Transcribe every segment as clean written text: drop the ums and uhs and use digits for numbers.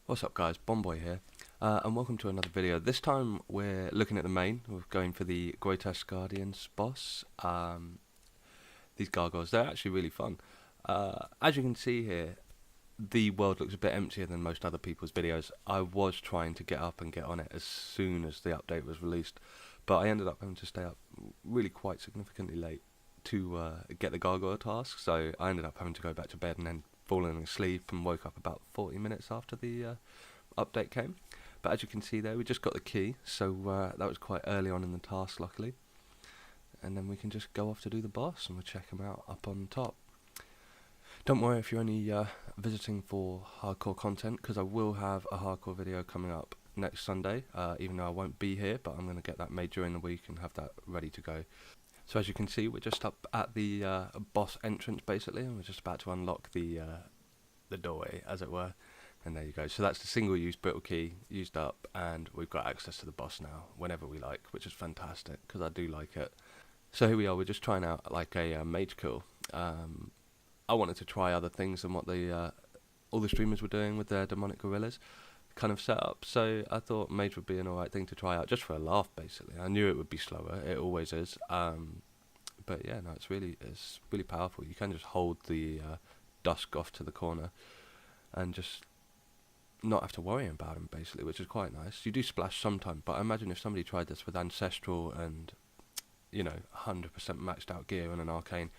What's up guys, Bomboy here, and welcome to another video. This time we're looking at the main. We're going for the Grotesque Guardians boss. These gargoyles, they're actually really fun. As you can see here, the world looks a bit emptier than most other people's videos. I was trying to get up and get on it as soon as the update was released, but I ended up having to stay up really quite significantly late to get the gargoyle task, so I ended up having to go back to bed and then fallen asleep and woke up about 40 minutes after the update came. But as you can see there, we just got the key, so that was quite early on in the task luckily, and then we can just go off to do the boss and we'll check him out up on top. Don't worry if you're only visiting for hardcore content, because I will have a hardcore video coming up next Sunday, even though I won't be here, but I'm going to get that made during the week and have that ready to go. So as you can see, we're just up at the boss entrance basically, and we're just about to unlock the doorway, as it were. And there you go. So that's the single-use brittle key used up, and we've got access to the boss now whenever we like, which is fantastic because I do like it. So here we are. We're just trying out like a mage kill. I wanted to try other things than what the all the streamers were doing with their demonic gorillas kind of setup. So I thought mage would be an alright thing to try out just for a laugh. Basically, I knew it would be slower. It always is. But yeah, no, it's really powerful. You can just hold the dusk off to the corner and just not have to worry about him basically, which is quite nice. You do splash sometimes, but I imagine if somebody tried this with ancestral and 100% maxed out gear and an arcane,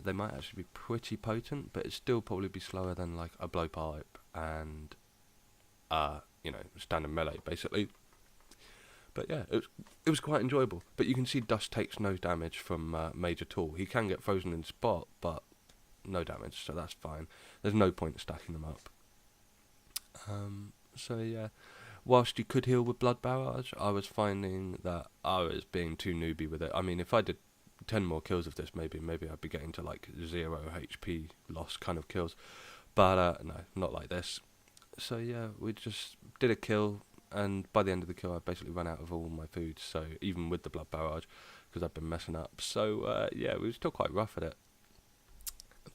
they might actually be pretty potent, but it'd still probably be slower than like a blowpipe and standard melee basically. But yeah, it was quite enjoyable. But you can see Dust takes no damage from Mage at all. He can get frozen in spot, but no damage, so that's fine. There's no point stacking them up. So yeah, whilst you could heal with Blood Barrage, I was finding that I was being too newbie with it. I mean, if I did 10 more kills of this, maybe I'd be getting to like 0 HP loss kind of kills. But no, not like this. So yeah, we just did a kill, and by the end of the kill I basically ran out of all my food, so even with the Blood Barrage, because I've been messing up. So yeah, we were still quite rough at it.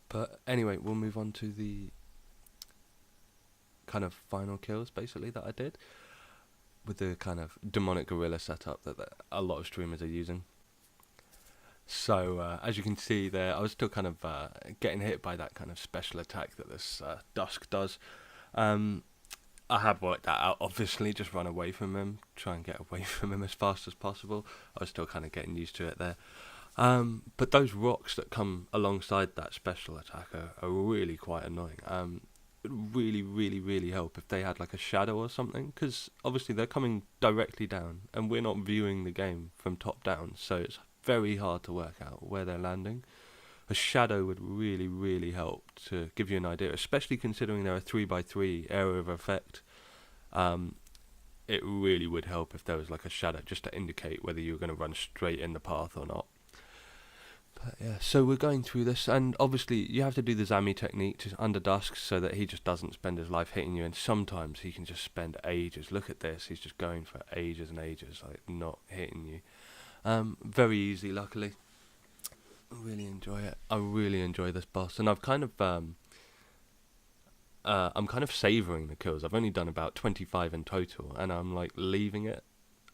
But anyway, we'll move on to the kind of final kills basically that I did with the kind of demonic gorilla setup that a lot of streamers are using. So as you can see there, I was still kind of getting hit by that kind of special attack that this Dusk does. I have worked that out, obviously, just run away from him, try and get away from him as fast as possible. I was still kind of getting used to it there. But those rocks that come alongside that special attack are really quite annoying. It would really help if they had like a shadow or something, because obviously they're coming directly down and we're not viewing the game from top down, so it's very hard to work out where they're landing. A shadow would really help to give you an idea, especially considering they're a 3x3 area of effect. It really would help if there was like a shadow just to indicate whether you were going to run straight in the path or not. But yeah, so we're going through this, and obviously you have to do the Zami technique to under dusk so that he just doesn't spend his life hitting you, and sometimes he can just spend ages. Look at this, he's just going for ages and ages, like not hitting you. Very easy, luckily. I really enjoy it. I really enjoy this boss, and I've kind of I'm kind of savouring the kills. I've only done about 25 in total, and I'm like leaving it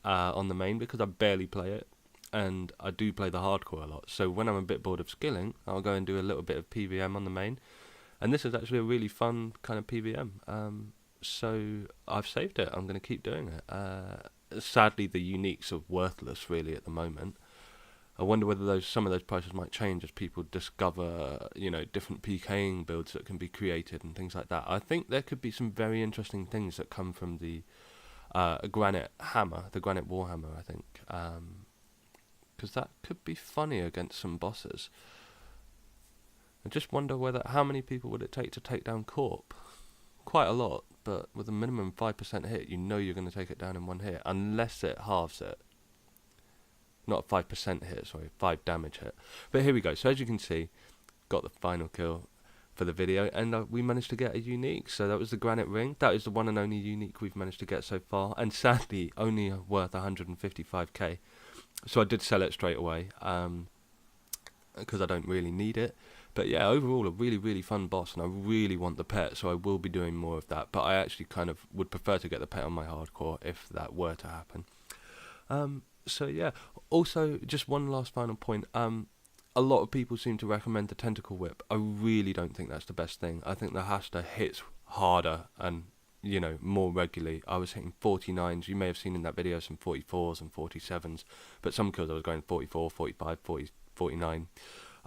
on the main because I barely play it, and I do play the hardcore a lot. So when I'm a bit bored of skilling, I'll go and do a little bit of PVM on the main, and this is actually a really fun kind of PVM. So I've saved it. I'm going to keep doing it. Sadly, the uniques are worthless really at the moment. I wonder whether some of those prices might change as people discover, different PKing builds that can be created and things like that. I think there could be some very interesting things that come from the granite hammer, the granite warhammer, I think, because that could be funny against some bosses. I just wonder how many people would it take to take down Corp? Quite a lot, but with a minimum 5% hit, you're going to take it down in one hit, unless it halves it. Not a 5% hit, sorry, 5 damage hit. But here we go. So as you can see, got the final kill for the video, and we managed to get a unique. So that was the granite ring. That is the one and only unique we've managed to get so far, and sadly only worth 155k. So I did sell it straight away because I don't really need it. But yeah, overall a really fun boss, and I really want the pet, so I will be doing more of that. But I actually kind of would prefer to get the pet on my hardcore if that were to happen. So yeah, also just one last final point. A lot of people seem to recommend the tentacle whip. I really don't think that's the best thing. I think the Hasta hits harder and, you know, more regularly. I was hitting 49s. You may have seen in that video some 44s and 47s, but some kills I was going 44, 45, 40, 49,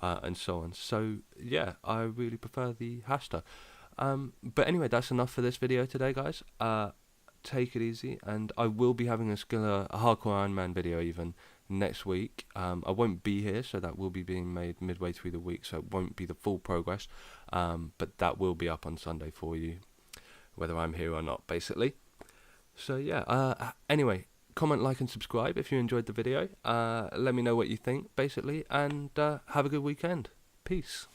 and so on. So yeah, I really prefer the Hasta. But anyway, that's enough for this video today, guys. Take it easy, and I will be having a hardcore Iron Man video even next week. I won't be here, so that will be being made midway through the week, so it won't be the full progress, but that will be up on Sunday for you, whether I'm here or not, basically. So yeah, anyway, comment, like and subscribe if you enjoyed the video. Let me know what you think, basically, and have a good weekend. Peace.